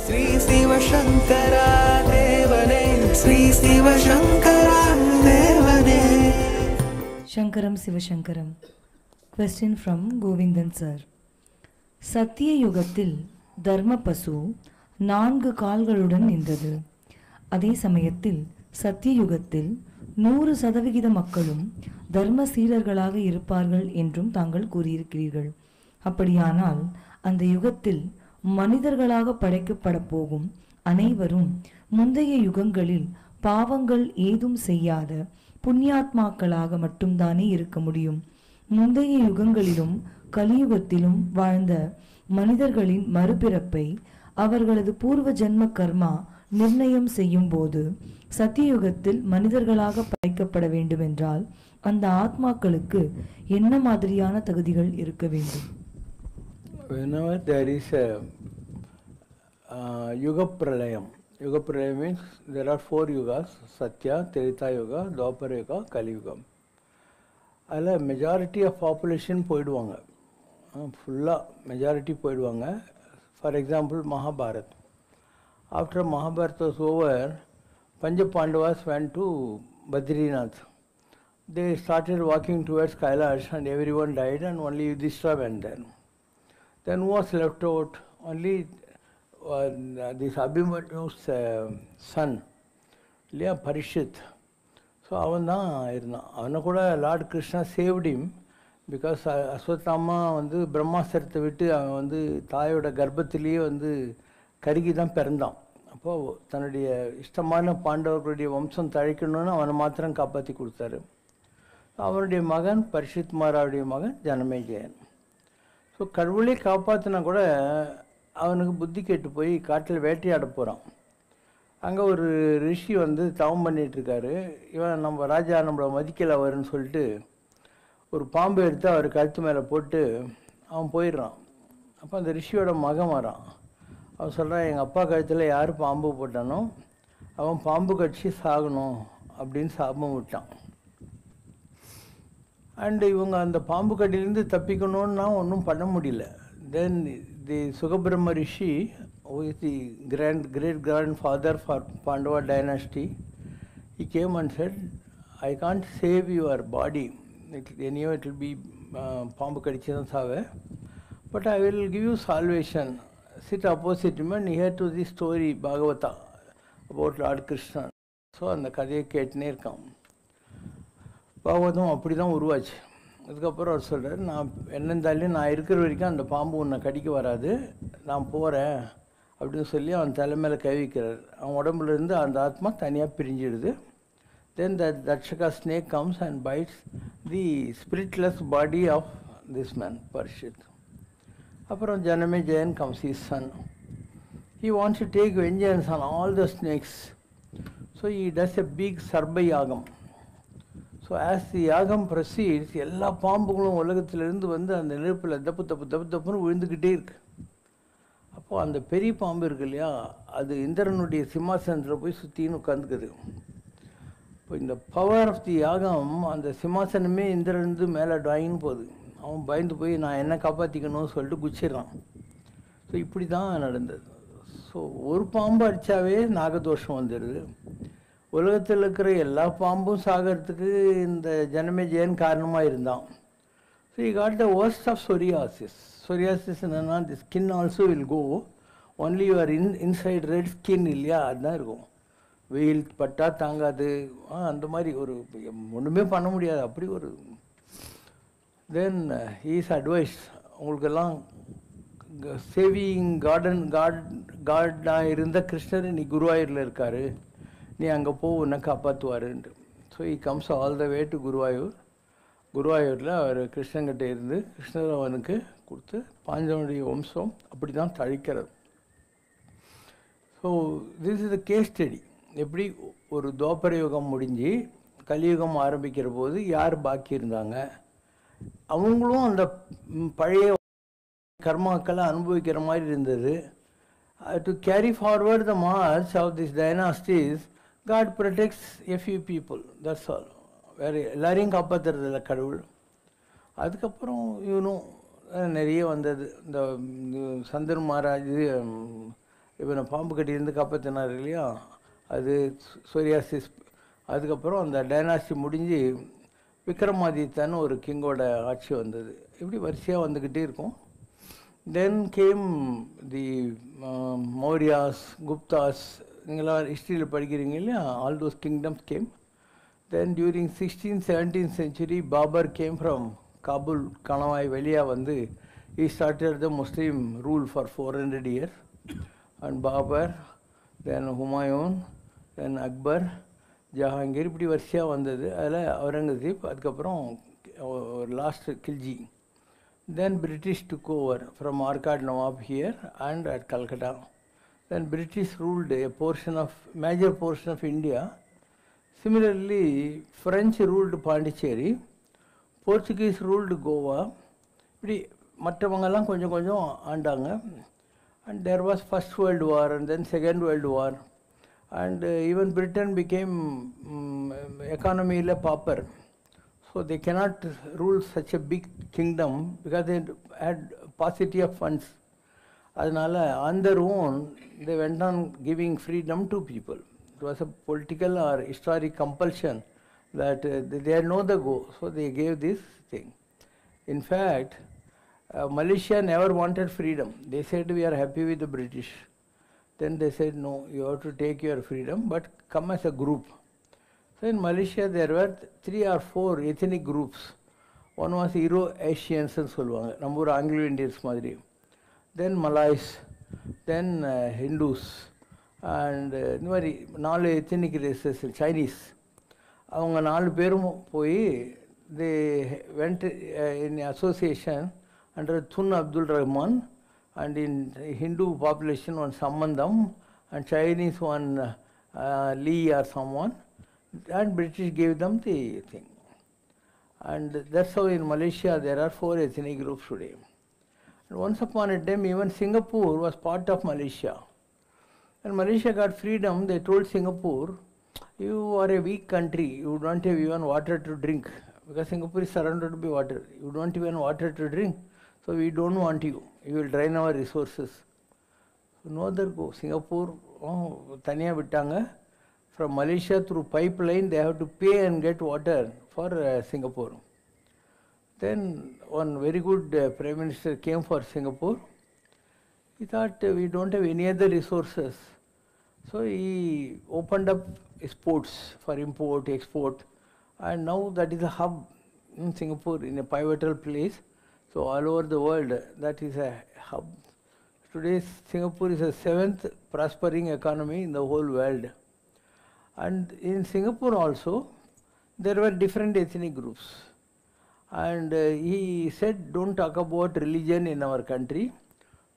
Sree Siva Shankara Devane, Sree Siva Shankara Devane. Shankaram Siva Shankaram. Question from Govindan sir. சத்திய யுகத்தில் தர்ம பசு 4 கால்களுடன் நின்றது. அதே சமயத்தில் சத்திய யுகத்தில் 100% மக்களும் தர்ம சீலர்களாக இருப்பார்கள் என்றும் தாங்கள் கூறியிருக்கிறீர்கள். அப்படியானால் அந்த யுகத்தில் மனிதர்களாக படைக்கப்பட போகும் அனைவரும் முந்தைய யுகங்களில் பாவங்கள் ஏதும் செய்யாத புண்ணியாத்மாக்களாக மட்டும்தானே இருக்க முடியும். முந்தைய யுகங்களிலும் கலியுகத்திலும் வாழ்ந்த மனிதர்களின் மறுபிறப்பை அவர்களது பூர்வ ஜென்ம கர்மா நிர்ணயம் செய்யும் போது சத்தியுகத்தில் மனிதர்களாக படைக்கப்பட வேண்டுமென்றால் அந்த ஆத்மாக்களுக்கு என்ன மாதிரியான தகுதிகள் இருக்க வேண்டும்? Whenever there is a Yuga Pralayam, Yuga Pralayam means there are 4 yugas, Satya, Treta Yuga, Dwapara Yuga, Kali Yuga. அதில் மெஜாரிட்டி ஆஃப் பாப்புலேஷன் போயிடுவாங்க, ஃபுல்லாக மெஜாரிட்டி போயிடுவாங்க. For example Mahabharat. After Mahabharat was over, பஞ்ச Pandavas went to Badrinath. They started walking towards Kailash and everyone died and only Yudhishthira went there. Then who was left out? Only this Abhimanyu's son, இல்லையா, Parishad. So அவன் தான் இருந்தான். அவனை கூட Lord Krishna saved him because Ashwatthama வந்து பிரம்மாஸ்திரத்தை விட்டு அவன் வந்து தாயோட கர்ப்பத்திலேயே வந்து கருகி தான் பிறந்தான். அப்போது தன்னுடைய இஷ்டமான பாண்டவர்களுடைய வம்சம் தழைக்கணும்னு அவனை மாத்திரம் காப்பாற்றி கொடுத்தாரு. அவனுடைய மகன் பரிஷித் மாராவுடைய மகன் ஜனமேஜயன். ஸோ கடவுளே காப்பாற்றினா கூட அவனுக்கு புத்தி கெட்டு போய் காட்டில் வேட்டையாட போகிறான். அங்கே ஒரு ரிஷி வந்து தவம் பண்ணிகிட்ருக்காரு. இவன் நம்ம ராஜா நம்மளை மதிக்கலை வருன்னு சொல்லிட்டு ஒரு பாம்பு எடுத்து அவர் கழுத்து மேலே போட்டு அவன் போயிடுறான். அப்போ அந்த ரிஷியோட மகன் வரான். அவன் சொல்கிறான், எங்கள் அப்பா கழுத்தில் யார் பாம்பு போட்டானோ அவன் பாம்பு கடிச்சு சாகணும் அப்படின்னு சாபம் விட்டான். அண்டு இவங்க அந்த பாம்பு கடியிலேருந்து தப்பிக்கணுன்னா ஒன்றும் பண்ண முடியல. தென் தி சுகபிரம்ம ரிஷி, who is the great grandfather for Pandava dynasty, he came and said, I can't save your body, anyway it will be பாம்பு கடிச்சுதான் சாவே, but I will give you salvation. Sit opposite him and hear to the story Bhagavata about Lord Krishna. So அந்த கதையை கேட்டுனே இருக்கான். பாகவதம் அப்படி தான் உருவாச்சு. அதுக்கப்புறம் அவர் சொல்கிறார், நான் என்னந்தாலும் நான் இருக்கிற வரைக்கும் அந்த பாம்பு உன்னை கடிக்க வராது, நான் போகிறேன் அப்படின்னு சொல்லி அவன் தலைமையில் கை வைக்கிறார். அவன் உடம்புலேருந்து அந்த ஆத்மா தனியாக பிரிஞ்சிடுது. Then the Takshaka snake comes and bites the spiritless body of this man Parikshit. அப்புறம் Janamejayan comes his son. He wants to take vengeance on all the snakes. So he does a big sarpa yagam. So as the யாகம் proceeds, எல்லா பாம்புகளும் உலகத்திலிருந்து வந்து அந்த நெருப்பில் தப்பு தப்பு தப்பு தப்புன்னு விழுந்துக்கிட்டே இருக்கு. அப்போது அந்த பெரிய பாம்பு இருக்கு இல்லையா, அது இந்திரனுடைய சிம்மாசனத்தில் போய் சுற்றின்னு உட்காந்துக்குது. இப்போ இந்த பவர் ஆஃப் தி யாகம், அந்த சிம்மாசனமே இந்திரனுந்து மேலே டாயின்னு போகுது. அவன் பயந்து போய் நான் என்ன காப்பாற்றிக்கணும்னு சொல்லிட்டு குச்சிடுறான். ஸோ இப்படி தான் நடந்தது. ஸோ ஒரு பாம்பு அடித்தாவே நாகதோஷம் வந்துடுது. உலகத்தில் இருக்கிற எல்லா பாம்பும் சாகிறதுக்கு இந்த ஜனமே ஜெயன் காரணமாக இருந்தான். So you got the worst of psoriasis. Psoriasis என்னென்னா, the skin also will go, only your inside red skin இல்லையா, அதுதான் இருக்கும். வெயில் பட்டா தாங்காது, அந்த மாதிரி ஒரு ஒன்றுமே பண்ண முடியாது, அப்படி ஒரு. தென் ஹீஸ் அட்வைஸ், உங்களுக்கெல்லாம் சேவிங் காடாக இருந்த கிருஷ்ணர் நீ குருவாயூரில் இருக்கார், நீ அங்கே போ, உன்னை காப்பாற்றுவாருன்ட்டு. So he comes all the way to Guruvayur. குருவாயூரில் அவர் கிருஷ்ணங்கிட்ட இருந்து கிருஷ்ணர் அவனுக்கு கொடுத்து பாஞ்சவனுடைய வம்சம் அப்படி தான் தழிக்கிறது. So this is the case study. எப்படி ஒரு துவாபர யுகம் முடிஞ்சு கலியுகம் ஆரம்பிக்கிற போது யார் பாக்கி இருந்தாங்க, அவங்களும் அந்த பழைய கர்மாக்களை அனுபவிக்கிற மாதிரி இருந்தது. To carry forward the march of this dynasties, God protects a few people, that's all. வேறு எல்லாரையும் காப்பாற்றுறதில்ல கடவுள். அதுக்கப்புறம் நிறைய வந்தது. இந்த சந்தர் மகாராஜ், இவனை பாம்பு கட்டியிருந்து காப்பாற்றினார் இல்லையா, அது சோரியாசிஸ். அதுக்கப்புறம் அந்த டைனாஸ்டி முடிஞ்சு விக்ரமாதித்யான்னு ஒரு கிங்கோட ஆட்சி வந்தது. இப்படி வரிசையாக வந்துக்கிட்டே இருக்கும். தென் கேம் தி மௌரியாஸ், குப்தாஸ், நீங்களாம் ஹிஸ்ட்ரியில் படிக்கிறீங்க இல்லையா, all those kingdoms came. Then during 16th 17th century Babur came from Kabul, கணவாய் வெளியாக வந்து he started the Muslim rule for 400 years. And Babar, then Humayun, then Akbar, Jahangir, இப்படி வரிசையாக வந்தது. அதில் அவுரங்கசீப், அதுக்கப்புறம் last Khilji. Then British took over from Arcad Nawab here and at Calcutta. Then British ruled a major portion of India. Similarly, French ruled Pondicherry, Portuguese ruled Goa. இப்படி மற்றவங்கெல்லாம் கொஞ்சம் கொஞ்சம் ஆண்டாங்க. And there was First World War and then Second World War. And even Britain became economy pauper. So they cannot rule such a big kingdom because they had paucity of funds. அதனால் on their own they went on giving freedom to people. It was a political or historic compulsion that they had no other go. So they gave this thing. In fact, Malaysia never wanted freedom. They said we are happy with the British. Then they said no, you have to take your freedom but come as a group. So in Malaysia there were 3 or 4 ethnic groups. One was Euro-Asians and சொல்லுவாங்க, நம்ம ஒரு Anglo Indians மாதிரி. Then Malays, then Hindus, and இந்த மாதிரி 4 ethnic races, Chinese. அவங்க 4 பேரும் போய் they went in association under Tun Abdul Rahman, and in Hindu population one Sambandam, and Chinese one Lee or someone, and British gave them the thing. And that's how in Malaysia there are 4 ethnic groups today. And once upon a time even Singapore was part of Malaysia. When Malaysia got freedom, they told Singapore, you are a weak country, you don't have even water to drink, because Singapore is surrounded by water. You don't even water to drink, so we don't want you. You will drain our resources. So no other go. Singapore தனியாக விட்டாங்க. From Malaysia through pipeline they have to pay and get water for Singapore. Then one very good Prime Minister came for Singapore. He thought we don't have any other resources. So he opened up his ports for import, export, and now that is a hub in Singapore, in a pivotal place. So all over the world that is a hub. Today Singapore is the 7th prospering economy in the whole world. And in Singapore also there were different ethnic groups. And he said, don't talk about religion in our country,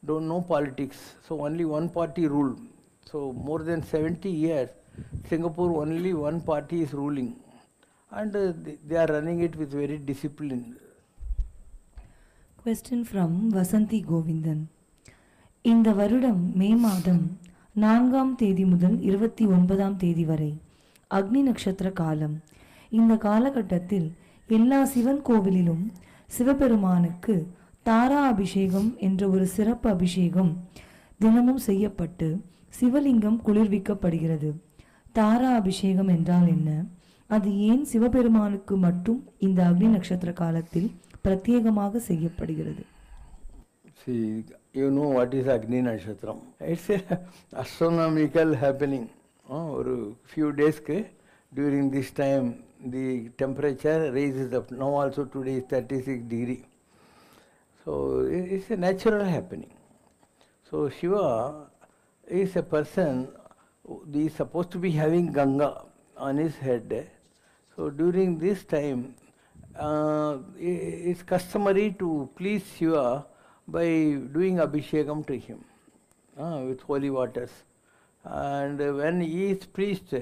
don't know politics. So only one party rule. So more than 70 years, Singapore only one party is ruling. And they are running it with very discipline. Question from Vasanthi Govindan. இந்த வருடம் மே மாதம் 4ஆம் தேதி முதல் 29ஆம் தேதி வரை அக்னி நட்சத்திர காலம். இந்த காலகட்டத்தில் எல்லா சிவன் கோவிலிலும் சிவபெருமானுக்கு தாரா அபிஷேகம் என்ற ஒரு சிறப்பு அபிஷேகம் தினமும் செய்யப்பட்டு சிவலிங்கம் குளிர்விக்கப்படுகிறது. தாரா அபிஷேகம் என்றால் என்ன? அது ஏன் சிவபெருமானுக்கு மட்டும் இந்த அக்னி நட்சத்திர காலத்தில் பிரத்யேகமாக செய்யப்படுகிறது? See, you know what is Agni Nakshatram. It's a astronomical happening. Or few days during this time the temperature raises up. Now also today is 36 degrees. So it's a natural happening. So Shiva is a person who is supposed to be having Ganga on his head. So during this time it's customary to please Shiva by doing abhishekam to him with holy waters. And when he is pleased,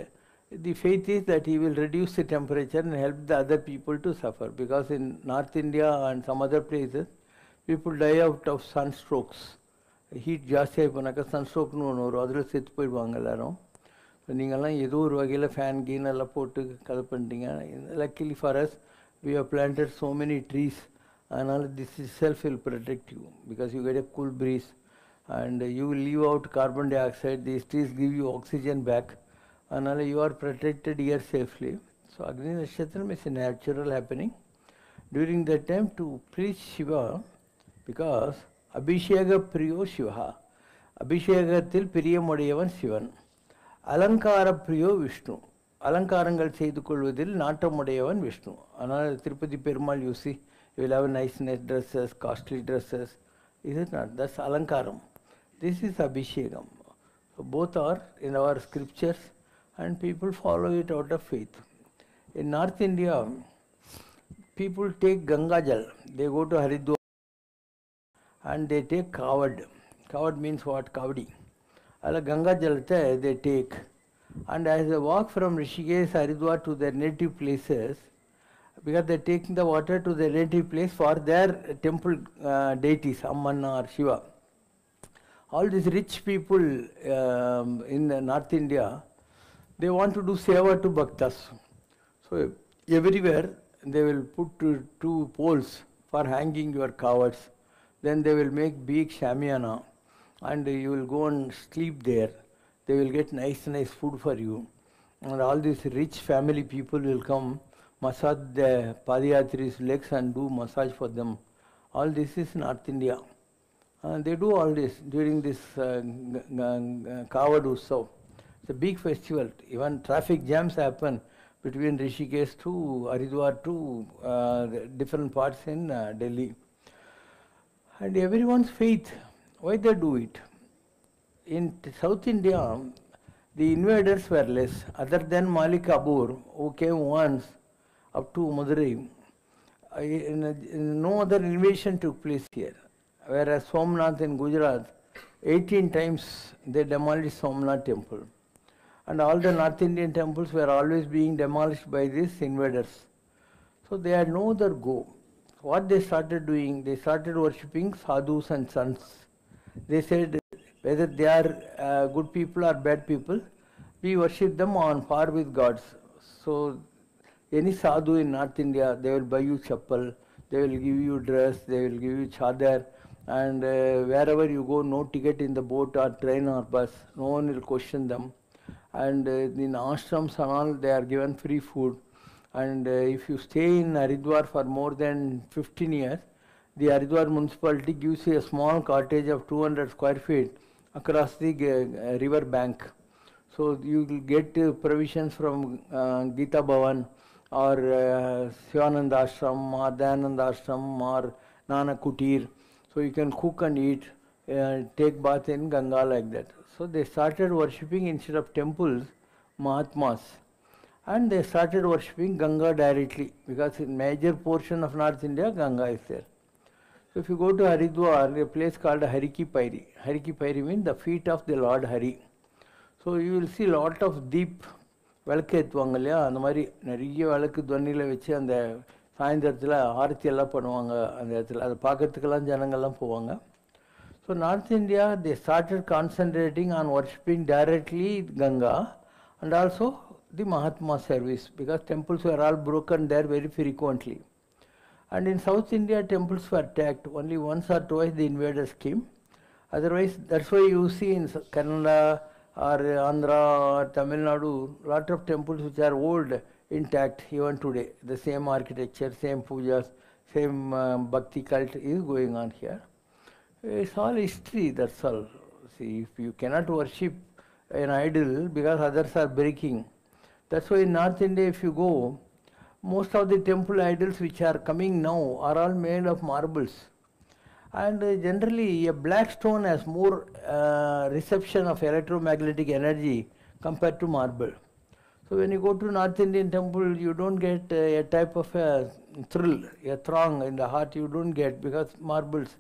the faith is that he will reduce the temperature and help the other people to suffer, because in North India and some other places people die out of sunstrokes. Heat ஜாஸ்தி ஆகிப்போனாக்கா சன்ஸ்ட்ரோக்னு ஒன்று வரும், அதில் செத்து போயிடுவாங்க எல்லோரும். So நீங்கள்லாம் ஏதோ ஒரு வகையில் ஃபேன் கீன் எல்லாம் போட்டு கதை பண்ணிட்டீங்க. Luckily for us we have planted so many trees, and this itself will protect you because you get a cool breeze. and you will leave out carbon dioxide. These trees give you oxygen back, and you are protected here safely. So Agni Nakshatram is a natural happening during that time to please Shiva, because Abhisheka Priyo Shiva. Abhishekathil Priyamudayavan Sivan. Alankara Priyo Vishnu. Alankarangal செய்து கொள்வதில் நாட்டமுடையவன் Vishnu. Another Tirupati Perumal, you see, you will have nice dresses, costly dresses. Is it not? That's Alankaram. This is Abhishekam. So both are in our scriptures and people follow it out of faith. In North India, people take Ganga Jal. They go to Haridwar and they take Kavad. Kavad means what? Kavadi. Ganga Jal they take. And as they walk from Rishikesh, Haridwar to their native places, because they are taking the water to their native place for their temple deities, Amman or Shiva. All these rich people in North India, they want to do seva to bhaktas. So everywhere they will put two poles for hanging your kavads. Then they will make big shamiana and you will go and sleep there. They will get nice food for you. And all these rich family people will come, massage the Padayatri's legs and do massage for them. All this is North India. They do all this during this Kavad Utsav. It's a big festival. Even traffic jams happen between Rishikesh to Haridwar to different parts in Delhi. And everyone's faith, why they do it? In South India, the invaders were less. Other than Malik Kabur, who came once up to Madurai, no other invasion took place here. Whereas Somnath in Gujarat, 18 times they demolished Somnath temple. And all the North Indian temples were always being demolished by these invaders. So they had no other go. What they started doing, they started worshipping sadhus and sants. They said, whether they are good people or bad people, we worship them on par with gods. So any sadhu in North India, they will buy you chappal, they will give you dress, they will give you chadar, and wherever you go, no ticket in the boat or train or bus, no one will question them. And in ashrams and all, they are given free food. And if you stay in Haridwar for more than 15 years, the Haridwar municipality gives you a small cottage of 200 square feet across the river bank. So you will get provisions from Gita Bhavan or Sivananda Ashram or Dayananda Ashram or Nana Kutir. So you can cook and eat, take bath in Ganga like that. So they started worshipping instead of temples, Mahatmas. And they started worshipping Ganga directly, because in major portion of North India, Ganga is there. So if you go to Haridwar, a place called Hariki Pairi. Hariki Pairi means the feet of the Lord Hari. So you will see lot of deep விளக்கு ஏற்றுவாங்க இல்லையா, அந்த மாதிரி நிறைய விளக்கு துவனியில் வச்சு அந்த சாயந்தரத்தில் ஆரத்தி எல்லாம் பண்ணுவாங்க அந்த இடத்துல. அதை பார்க்கறதுக்கெல்லாம் ஜனங்கள்லாம் போவாங்க. So North India, they started concentrating on worshipping directly Ganga and also the Mahatma service, because temples were all broken there very frequently. And in South India, temples were attacked. Only once or twice the invaders came. Otherwise, that's why you see in Kannada or Andhra or Tamil Nadu, lot of temples which are old, intact even today. The same architecture, same pujas, same bhakti cult is going on here. It's all history, that's all. See, if you cannot worship an idol because others are breaking. That's why in North India, if you go, most of the temple idols which are coming now are all made of marbles. And generally, a black stone has more reception of electromagnetic energy compared to marble. So when you go to North Indian temple, you don't get a type of a thrill, a throng in the heart you don't get, because marbles.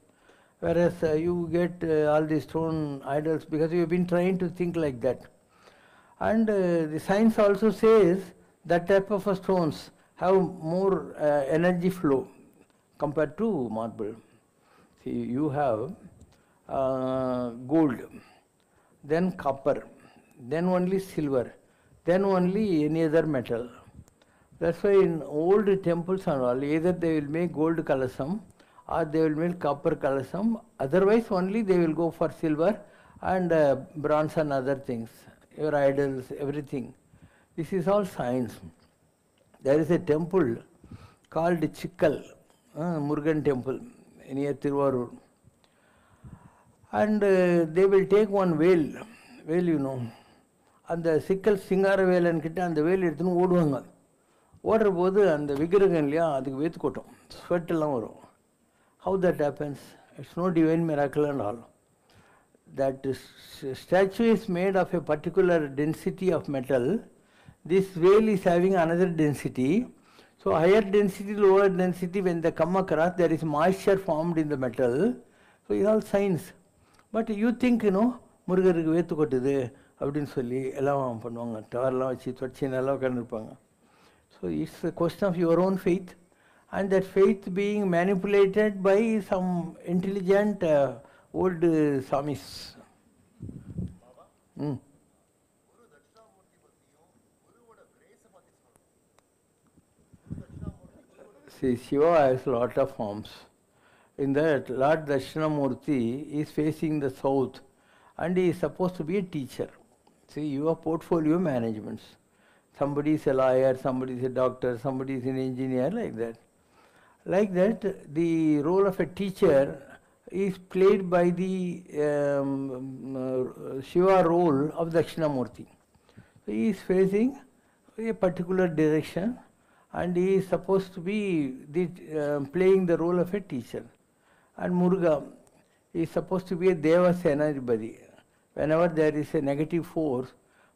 Whereas you get all the stone idols because you have been trying to think like that. And the science also says that type of stones have more energy flow compared to marble. See, you have gold, then copper, then only silver, then only any other metal. That's why in old temples and all, either they will make gold kalasam or they will make copper kalasam. Otherwise only they will go for silver and bronze and other things, your idols, everything. This is all science. There is a temple called Chikkal, Murugan temple near Tiruvarur. And they will take one whale, you know, அந்த சிக்கல் சிங்கார வேலைன்னுக்கிட்ட அந்த வேல் எடுத்துன்னு ஓடுவாங்க. ஓடுற போது அந்த விக்கிரகம் இல்லையா அதுக்கு வேத்து கொட்டும், ஸ்வெட்டெல்லாம் வரும். How that happens? It's no divine miracle and all. That statue is made of a particular density of metal. This whale is having another density. So higher density, lower density, when they come across, there is moisture formed in the metal. So it's all science. But you think, you know, முருகருக்கு வேத்து கொட்டுது அப்படின்னு சொல்லி எல்லாம் பண்ணுவாங்க, டவர்லாம் வச்சு தொடச்சி நல்லா உட்காந்துருப்பாங்க. So it's a question of your own faith, and that faith being manipulated by some intelligent old samis. See, Shiva has lot of forms. In that, Lord Dakshinamurti is facing the south and he is supposed to be a teacher. See, your portfolio managements. Somebody is a lawyer, somebody is a doctor, somebody is an engineer, like that. Like that, the role of a teacher is played by the Shiva role of Dakshinamurti. So he is facing a particular direction and he is supposed to be playing the role of a teacher. And Muruga is supposed to be a Deva Senadipati. Whenever there is a negative force,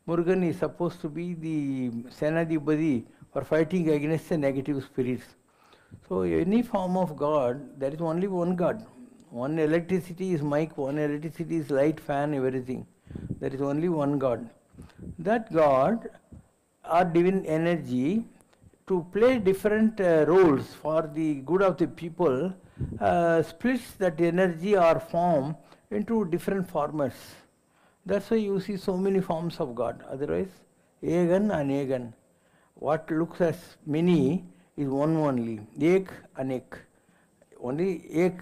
Murugan is supposed to be the Senadipati for fighting against the negative spirits. So any form of God, there is only one God. One electricity is mic, one electricity is light, fan, everything. There is only one God. That God or divine energy to play different roles for the good of the people splits that energy or form into different formats. That's why you see so many forms of God. Otherwise, Egan and Egan. What looks as many is one only. Ek, Anek. Only Ek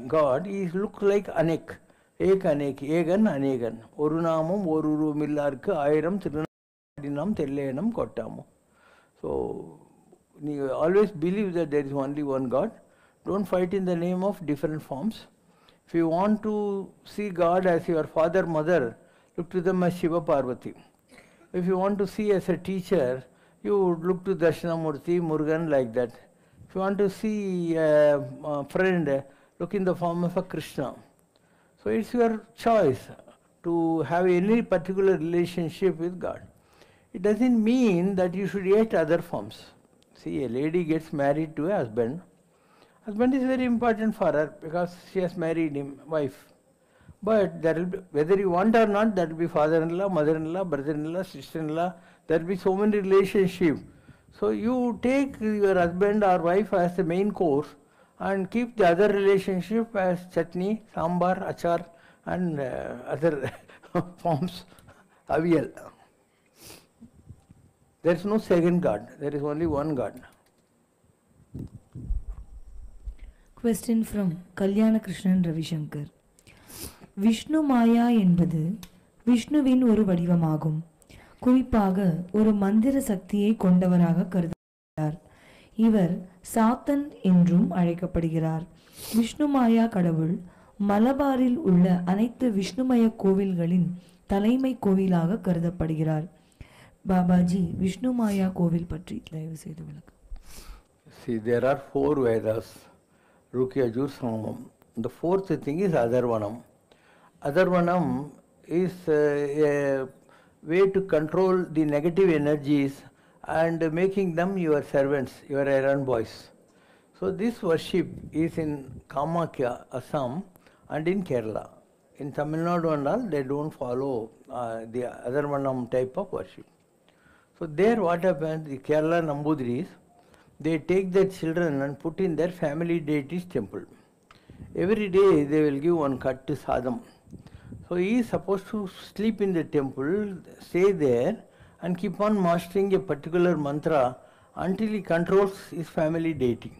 God is looks like Anek. Ek, Anek, Egan, Anegan. Orunamum, Oruru Millarka, Airam, Tirunam, Telenam, Kottamu. So, you always believe that there is only one God. Don't fight in the name of different forms. If you want to see God as your father, mother, look to them as Shiva Parvati. If you want to see as a teacher, you would look to Dakshinamurti, Murugan, like that. If you want to see a friend, look in the form of a Krishna. So it's your choice to have any particular relationship with God. It doesn't mean that you should hate other forms. See, a lady gets married to a husband. Husband is very important for her because she has married him, wife. But there will be, whether you want or not, there will be father-in-law, mother-in-law, brother-in-law, sister-in-law. There will be so many relationships. So you take your husband or wife as the main course and keep the other relationship as chutney, sambar, achar and other forms, avial. There is no second God. There is only one God. Question from Kalyana Krishnan Ravi Shankar. Vishnu Maya என்பது விஷ்ணுவின் ஒரு வடிவமாகும். குறிப்பாக ஒரு மந்திர சக்தியை கொண்டவராக கருதப்படுகிறார். இவர் சாத்தன் என்றும் அழைக்கப்படுகிறார். விஷ்ணு மாயா கடவுள் மலபாரில் உள்ள அனைத்து விஷ்ணுமய கோவில்களின் தலைமை கோவிலாக கருதப்படுகிறார். பாபாஜி, விஷ்ணு மாயா கோவில் பற்றி தயவு செய்து விளக்கு. See, there are 4 Vedas, Rukya, Yajur, Samam. The fourth thing is Adharvanam. Adharvanam is a way to control the negative energies and making them your servants, your errand boys. So this worship is in Kamakya, Assam and in Kerala. In Tamil Nadu and all, they don't follow the Adharvanam type of worship. So there what happens, the Kerala Nambudris, they take their children and put in their family deity's temple. Every day they will give one cut to sadam. So he is supposed to sleep in the temple, stay there and keep on mastering a particular mantra until he controls his family deity.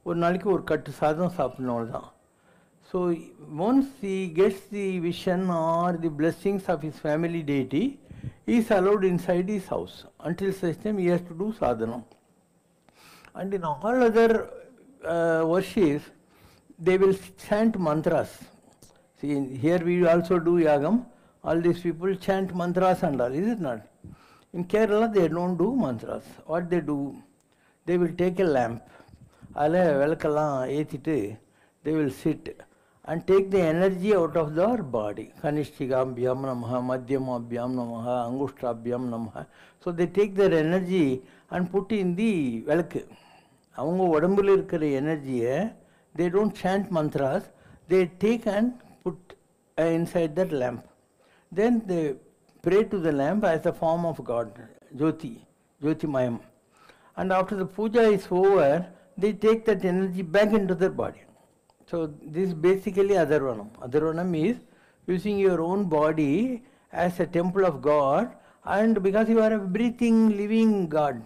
ஒரு நாளைக்கு ஒரு கட்டு சாதம் சாப்பிடணும் அவ்வளோதான். So once he gets the vision or the blessings of his family deity, he is allowed inside his house. Until such time he has to do sadhana. And in all other worships, they will chant mantras. See, here we also do yagam. All these people chant mantras and all, is it not? In Kerala, they don't do mantras. What they do? They will take a lamp. They will sit and take the energy out of their body. Kanishtigabhyam namaha, madhyamabhyam namaha, angushtabhyam namaha. So they take their energy and put in the velakku. அவங்க உடம்புல இருக்கிற எனர்ஜியை they don't chant mantras, they take and put inside that lamp. Then they pray to the lamp as a form of God, Jyotimayam. And after the puja is over, they take that energy back into their body. So this is basically Adharvanam. Adharvanam is using your own body as a temple of God, and because you are a breathing, living God,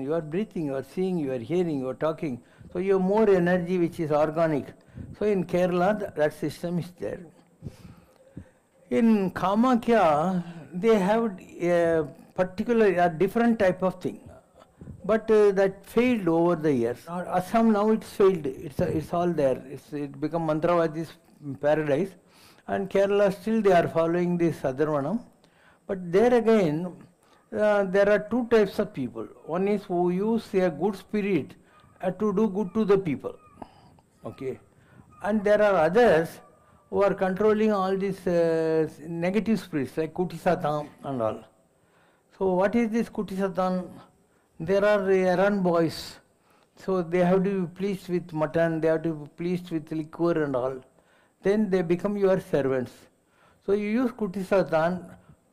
you are breathing, you are seeing, you are hearing, you are talking. So you have more energy which is organic. So in Kerala, that system is there. In Kamakhya, they have a particular, a different type of thing. But that failed over the years. Assam now it's failed. It's all there. It become Mantravadi's paradise. And Kerala still they are following this Adharvanam. But there again, there are two types of people. One is who use a good spirit to do good to the people. Okay. And there are others who are controlling all these negative spirits like Kutisatan and all. So what is this Kutisatan? There are errand boys. So they have to be pleased with mutton, they have to be pleased with liquor and all. Then they become your servants. So you use Kutisatan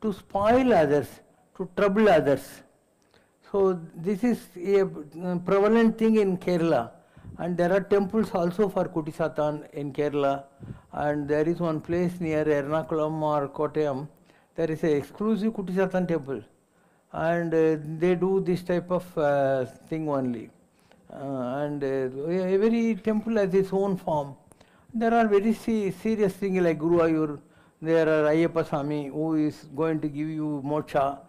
to spoil others, to trouble others. So this is a prevalent thing in Kerala. And there are temples also for Kutisatan in Kerala. And there is one place near Ernakulam or Kottayam. There is an exclusive Kutisatan temple. And they do this type of thing only. Every temple has its own form. There are very serious things like Guruvayur. There are Ayyappa Swami who is going to give you moksha.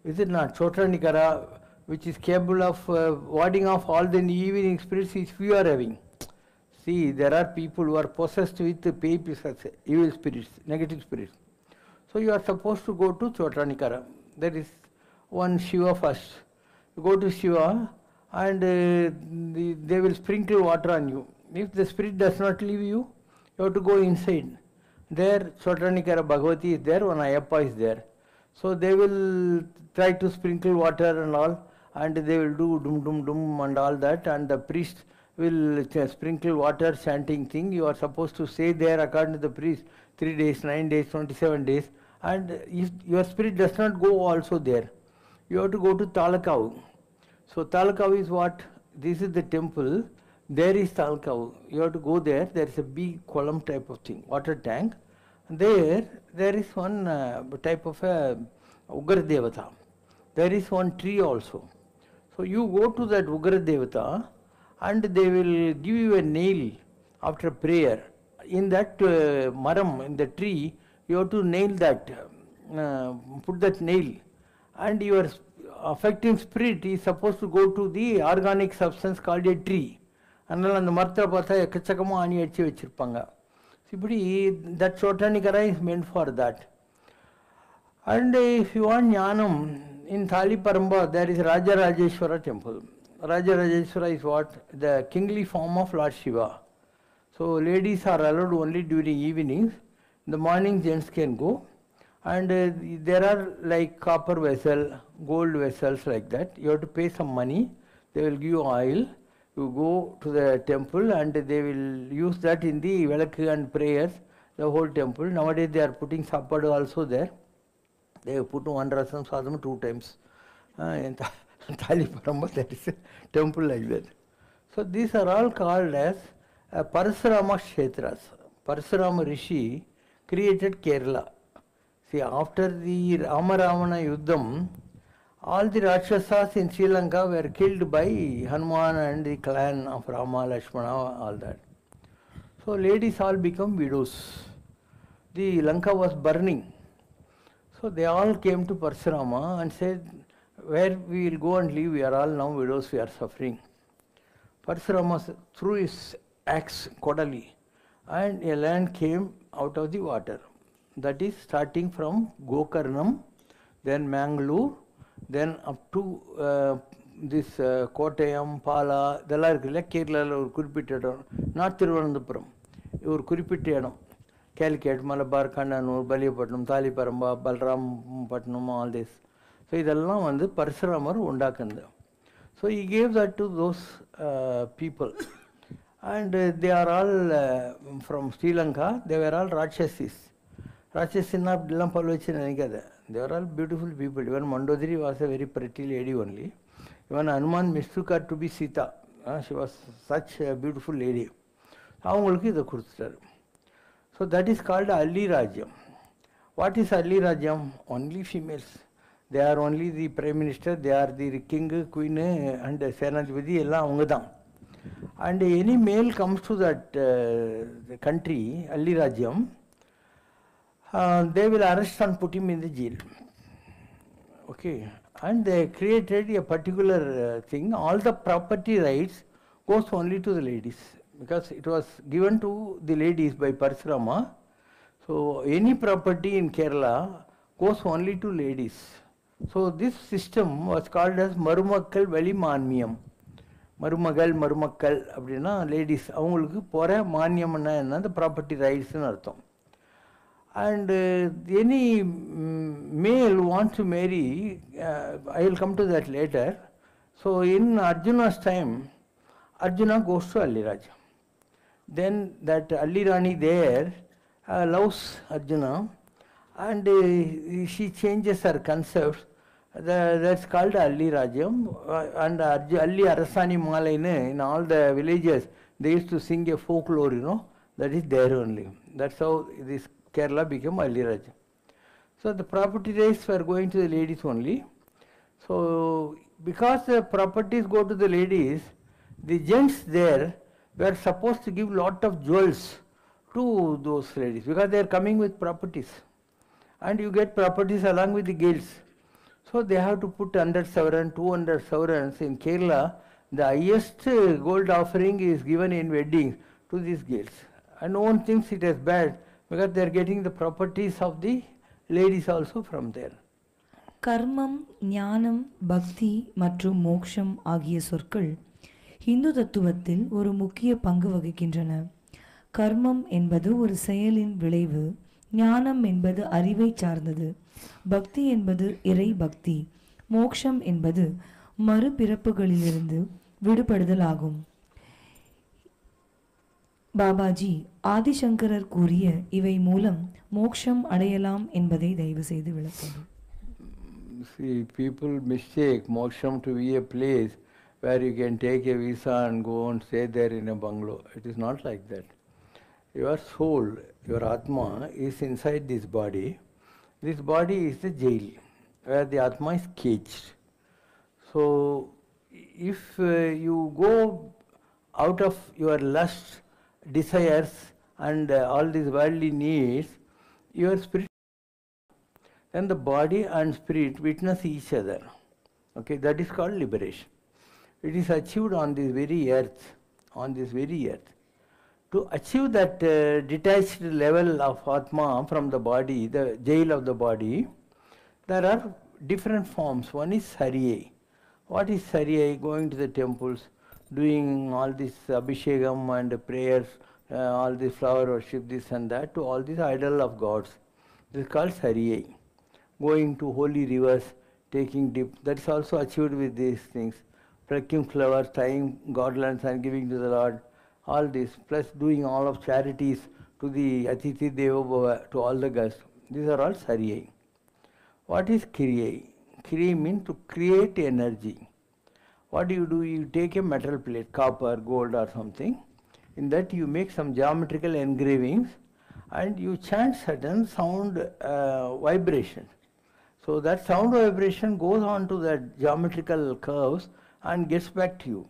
Is it not? Chotranikara, which is capable of warding off all the evening spirits which we are having. See, there are people who are possessed with evil spirits, negative spirits. So you are supposed to go to Chotranikara. That is one Shiva first. You go to Shiva and they will sprinkle water on you. If the spirit does not leave you, you have to go inside. There Chotranikara Bhagavati is there, one Ayyappa is there. So they will try to sprinkle water and all, and they will do dum dum dum and all that, and the priest will sprinkle water chanting thing. You are supposed to stay there according to the priest 3 days, 9 days, 27 days, and if your spirit does not go also there, you have to go to Talakavu. So Talakavu is what? This is the temple. There is Talakavu. You have to go there. There is a big column type of thing, water tank. There is one type of a Ugra Devata. There is one tree also. So you go to that Ugra Devata and they will give you a nail after prayer. In that maram, in the tree, you have to nail that, put that nail. And your affecting spirit is supposed to go to the organic substance called a tree. And then the martha patha ekachakama ani echi vechirpanga. Sipudi that Chotranikara is meant for that. And if you want jnanam, in Thaliparamba there is Rajya Rajeshwara temple. Rajya Rajeshwara is what? The kingly form of Lord Shiva. So ladies are allowed only during evenings. In the morning gents can go. And there are like copper vessel, gold vessels like that. You have to pay some money. They will give you oil. You go to the temple and they will use that in the velakku and prayers, the whole temple. Nowadays they are putting sapadu also there. They have put one rasam sadham 2 times. In Thaliparamba there is a temple like that. So these are all called as Parasurama Kshetras. Parasurama Rishi created Kerala. See, after the Rama Ravana Yuddham, all the Rakshasas in Sri Lanka were killed by Hanuman and the clan of Rama, Lakshmana, all that. So ladies all become widows. The Lanka was burning. So they all came to Parshurama and said, where we will go and live, we are all now widows, we are suffering. Parshurama threw his axe, Kodali, and a land came out of the water. That is starting from Gokarnam, then Mangalore, then up to this Kottayam, Pala, இதெல்லாம் இருக்குல்ல கேரளாவில் ஒரு குறிப்பிட்ட இடம், north Thiruvananthapuram ஒரு குறிப்பிட்ட இடம், கேலிக்கேட், Malabar, Kannanur, பலியப்பட்டினம், தாலிபரம்பா, பல்ராம்பட்டினம், all this. So இதெல்லாம் வந்து Parasuramar உண்டாக்குனது. So he gave that to those people. And they are all from Sri Lanka, they were all Rakshasis. Rakshasina அப்படிலாம் பல் வச்சு நினைக்காத. They were all beautiful people. Even Mandodari was a very pretty lady only. Even Hanuman mistook her to be Sita. She was such a beautiful lady. அவங்களுக்கு இதை கொடுத்துட்டாரு. So that is called Alli Rajyam. What is Alli Rajyam? Only females. They are only the prime minister, they are the king, queen and Senadipati, எல்லாம் அவங்க தான். And any male comes to that the country, Alli Rajyam, they will arrest and put him in the jail. Okay. And they created a particular thing. All the property rights goes only to the ladies because it was given to the ladies by Parshurama. So any property in Kerala goes only to ladies. So this system was called as Marumakkal Veli Manmiyam. Marumagal, Marumakkal அப்படின்னா ladies அவங்களுக்கு போகிற மானியம்னா என்ன, the property rights-னு அர்த்தம். And any male wants to marry, I will come to that later. So in Arjuna's time, Arjuna goes to Alli Rajya. Then that Alli Rani there loves Arjuna and she changes her concepts. That's called Alli Rajyam. And Alli Arasani Malaina, in all the villages, they used to sing a folklore, you know, that is there only. That's how this Kerala became Alli Rajya. So the property rights were going to the ladies only. So because the properties go to the ladies, the gents there were supposed to give lot of jewels to those ladies because they are coming with properties. And you get properties along with the girls. So they have to put 100 sovereign, 200 sovereigns. In Kerala, the highest gold offering is given in weddings to these girls. And no one thinks it is bad because they are getting the properties of the ladies also from there. கர்மம், ஞானம், பக்தி மற்றும் மோக்ஷம் ஆகிய சொற்கள் இந்து தத்துவத்தில் ஒரு முக்கிய பங்கு வகிக்கின்றன. கர்மம் என்பது ஒரு செயலின் விளைவு, ஞானம் என்பது அறிவை சார்ந்தது, பக்தி என்பது இறை பக்தி, மோக்ஷம் என்பது மறுபிறப்புகளிலிருந்து விடுபடுதல் ஆகும். பாபாஜி ஆதிசங்கரர் கூறிய இவை மூலம் மோக்ஷம் அடையலாம் என்பதை தயவு செய்து விளக்கவும். See, people mistake moksham to be a place where you can take a visa and go and stay there in a bungalow. It is not like that. Your soul, your Atma is inside this body. This body is the jail where the Atma is caged. So if you go out of your lust, desires and all these worldly needs, your spirit, then the body and spirit witness each other. Okay, that is called liberation. It is achieved on this very earth, on this very earth. To achieve that detached level of Atma from the body, the jail of the body, there are different forms. One is Sariye. What is Sariye? Going to the temples, doing all this Abhishekam and prayers, all this flower worship, this and that, to all these idol of gods. This is called Sariye. Going to holy rivers, taking dip, that is also achieved with these things. Plucking flowers, tying garlands and giving to the Lord, all this, plus doing all of charities to the Atithi Deva Bhava, to all the guests. These are all Sariye. What is Kriye? Kriye means to create energy. What do? You take a metal plate, copper, gold or something. In that you make some geometrical engravings and you chant certain sound vibrations. So that sound vibration goes on to that geometrical curves and gets back to you.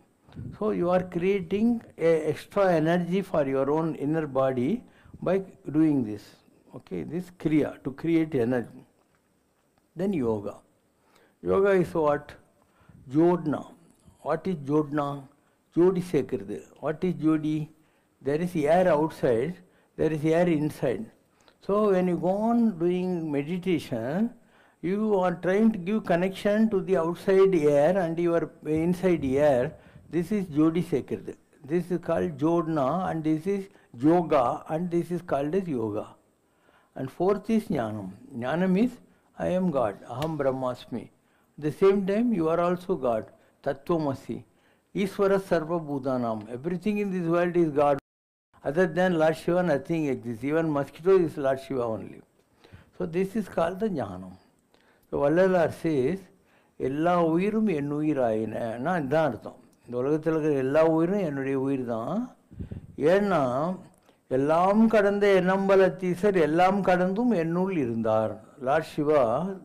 So you are creating a extra energy for your own inner body by doing this. Okay, this kriya, to create energy. Then yoga. Yoga is what? Jodna. What is Jodna? Jodi Sekrida. What is Jodi? There is air outside, there is air inside. So when you go on doing meditation, you are trying to give connection to the outside air and your inside air. This is Jodi Sekrida. This is called Jodna, and this is Yoga, and this is called as Yoga. And fourth is Jnanam. Jnanam is I am God, Aham Brahmasmi. At the same time, you are also God, Tattvamasi. Isvara Sarva Bhutanam. Everything in this world is God. Other than Lord Shiva, nothing exists. Even mosquito is Lord Shiva only. So this is called the Jnanam. So Vallalar says, எல்லா உயிரும் என் உயிராயினா இதுதான் அர்த்தம். இந்த உலகத்தில் இருக்கிற எல்லா உயிரும் என்னுடைய உயிர் தான். ஏன்னா எல்லாம் கடந்த எண்ணம்பலத்தீசர் எல்லாம் கடந்தும் என்னுள் இருந்தார். Lord Shiva,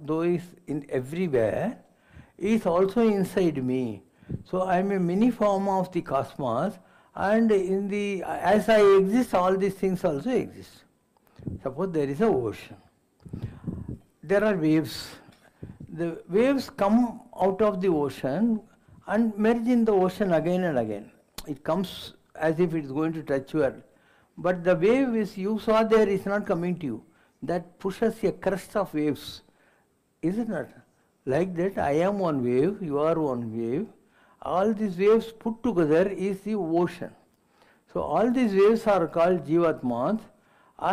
though is in everywhere, is also inside me. So I am a mini form of the cosmos, and in the as I exist, all these things also exist. Suppose there is an ocean. There are waves. The waves come out of the ocean and merge in the ocean again and again. It comes as if it is going to touch you. But the wave is you saw there is not coming to you. That pushes a crest of waves. Is it not? Like that, I am one wave, you are one wave. All these waves put together is the ocean. So all these waves are called Jivatmas,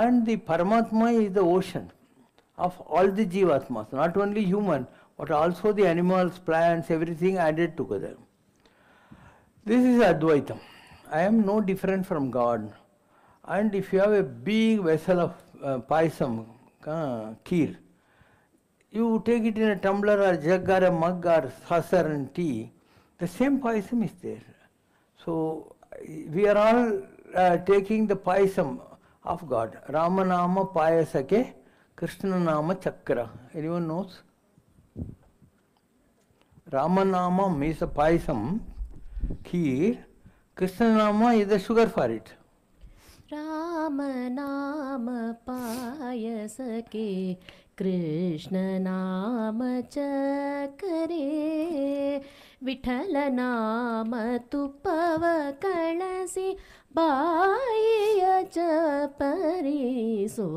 and the Paramatma is the ocean of all the Jivatmas, not only human, but also the animals, plants, everything added together. This is Advaitam. I am no different from God. And if you have a big vessel of paisam, kheer, you take it in a tumbler or jug or a mug or saucer and tea, the same paisam is there. So we are all taking the paisam of God. Rama Nama Payasake, Krishna Nama Chakra. Anyone knows? Rama Nama means a paisam, kheer. Krishna Nama is the sugar for it. Ram नाम पायस के कृष्ण नाम चकरे विठल नाम तुपव कळसी बाह्य चपरी सो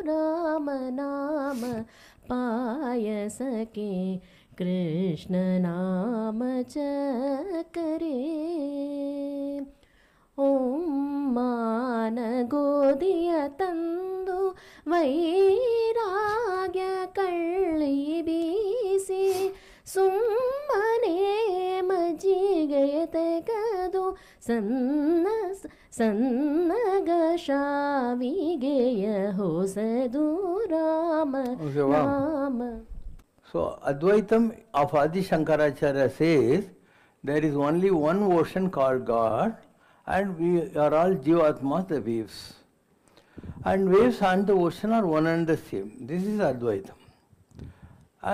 राम नाम पायस के कृष्ण नाम चकरे ಓಂ ಮಾನ ಗೋಧಿಯ ತಂದು ವೈರಾಗ್ಯ ಕಳ್ಳಿ ಬೀಸಿ ಸುಮ್ಮನೆ ಮಜ್ಜಿಗೆಯ ತೆಗೆದು ಸನ್ನಗ ಶಾವಿಗೆಯ ಹೊಸದು ರಾಮ ನಾಮ. So Advaitam of Adi Shankaracharya says there is only one ocean called God, and we are all Jivatmas, the waves. And waves and the ocean are one and the same. This is Advaitam.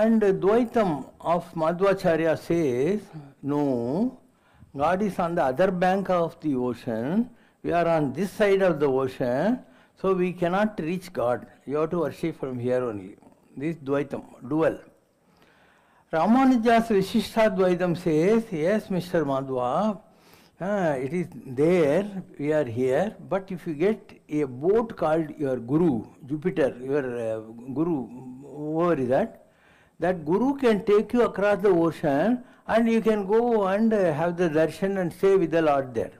And Dvaitam of Madhvacharya says, no, God is on the other bank of the ocean, we are on this side of the ocean, so we cannot reach God. You have to worship from here only. This Dvaitam, dual. Ramanuja's Vishishtadvaitam says, yes, Mr. Madhva, it is there, we are here, but if you get a boat called your Guru, Jupiter, your Guru, whoever is that Guru can take you across the ocean and you can go and have the darshan and stay with the Lord there.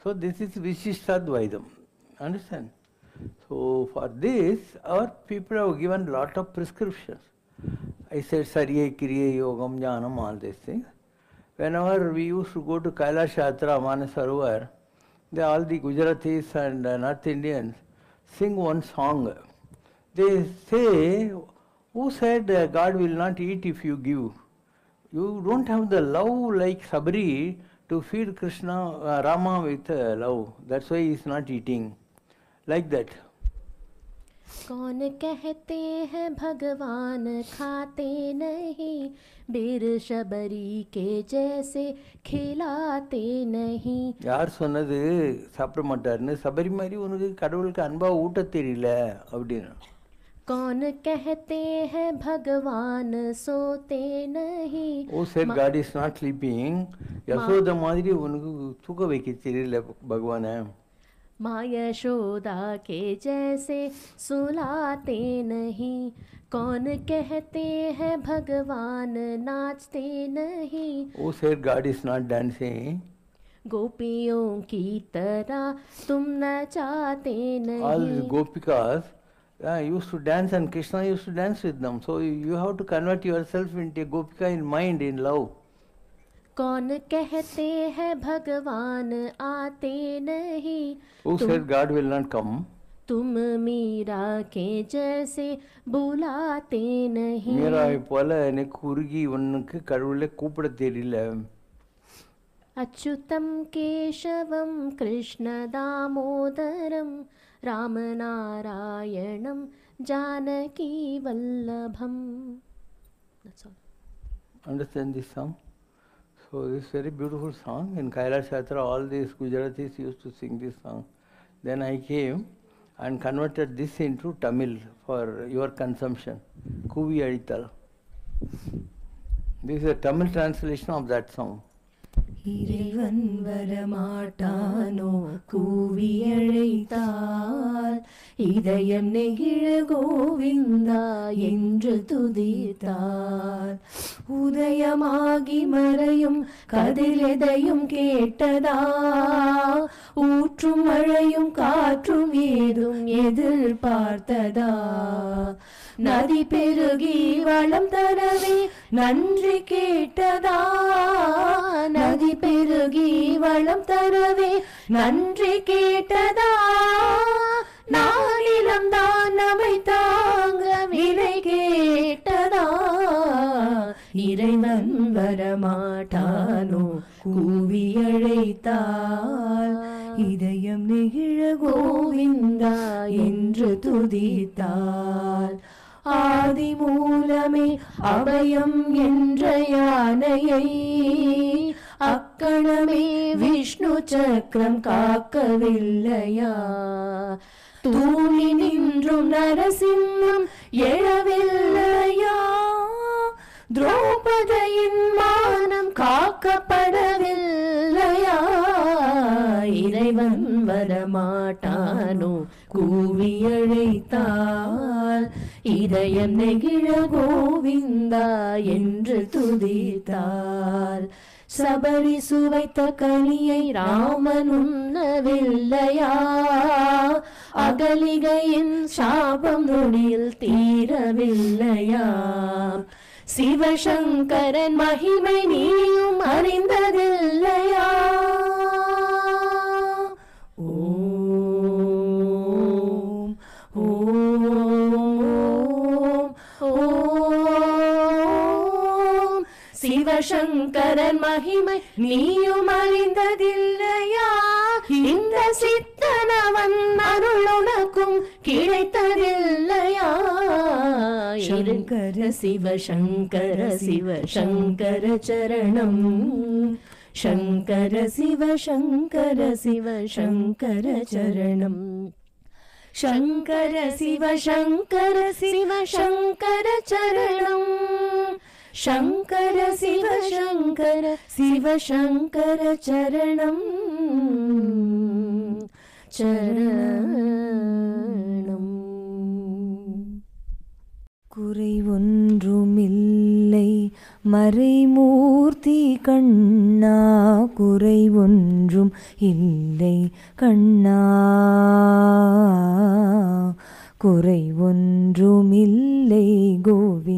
So this is Vishishtadvaitam. Understand? So for this, our people have given lot of prescriptions. I said Sarye, Kriye, Yogam, Jnanam, all these things. Whenever we used to go to Kailash Yatra, Manasarovar, all the Gujaratis and North Indians sing one song. They say, who said God will not eat if you give? You don't have the love like Sabri to feed Krishna, Rama with love. That's why he is not eating. Like that. कौन कहते हैं भगवान खाते नहीं, बीर शबरी के जैसे खिलाते नहीं. யார் சொன்னது சாப்பிட மாட்டாருன்னு? சபரி மாதிரி உனக்கு கடவுளுக்கு அன்பா ஊட்ட தெரியல அப்படின்னு. कौन कहते हैं भगवान सोते नहीं. ஓ said God is not sleeping. Yashoda மாதிரி உனக்கு தூக்க வைக்க தெரியல பகவானை. माँ यशोदा के जैसे सुलाते नहीं. कौन कहते हैं भगवान नाचते नहीं. Oh said God is not dancing. गोपियों की तरह तुम नचाते नहीं. All the gopikas used to dance and Krishna used to dance with them. So you have to convert yourself into a gopika in mind, in love. कौन कहते हैं भगवान आते नहीं. Who said God will not come? तुम मीरा के जैसे बुलाते नहीं. மீராவை போல எனக்கு உருகி உனக்கு கடவுளை கூப்பிட தெரியல. अच्युतं केशवं Krishna दामोदरं रामनारायणं Janaki वल्लभं. That's all. Understand this song? So this very beautiful song. In Kailash Yatra, all these Gujaratis used to sing this song. Then I came and converted this into Tamil for your consumption. Kuvi Adital. This is a Tamil translation of that song. இறைவன் வரமாட்டானோ கூவி அழைத்தால், இதயம் நெகிழ கோவிந்தா என்று துதித்தால், உதயமாகி மறையும் கதிரெதையும் கேட்டதா, ஊற்றும் மழையும் காற்றும் ஏதும் எதிர்பார்த்ததா, நதி பெருகி வளம் தரவே நன்றி கேட்டதா, நதி பெருகி வளம் தரவே நன்றி கேட்டதா, நாளிலம் தான் நம்மை தாங்க விலை கேட்டதா, இறைவன் வரமாட்டானோ கூவி அழைத்தால், இதயம் நெகிழ கோவிந்தா என்று துதித்தால், ஆதி மூலமே அபயம் என்ற யானையை அக்கணமே விஷ்ணு சக்கரம் காக்கவில்லையா, தூணி நின்றும் நரசிம்மம் எழவில்லையா, திரௌபதியின் மானம் காக்கப்படவில்லையா, இறைவன் வரமாட்டானோ கூவி அழைத்தால், இதயம் நெகிழ கோவிந்தா என்று துதித்தால், சபரி சுவைத்த கனியை ராமன் உண்ணவில்லையா, அகலிகையின் சாபம் நொடியில் தீரவில்லையா, சிவசங்கரன் மகிமை நீயும் அறிந்ததில்லையா. ஓம் ஓம் ஓம் சிவசங்கரன் மகிமை நீயும் அறிந்ததில்லையா, இந்த சித்தனவன் அருள் உனக்கும் கிடைத்ததில்லையா, சங்கர சிவசங்கர சிவசங்கர சரணம், சங்கர சிவசங்கர சிவசங்கர சரணம், சங்கர சிவசங்கர சிவசங்கர சரணம், சங்கர சிவசங்கர சிவசங்கர சரணம் சரணம். குறை ஒன்றுமில்லை மறைமூர்த்தி கண்ணா, குறை ஒன்றும் இல்லை கண்ணா, குறை ஒன்றுமில்லை கோவிந்தா.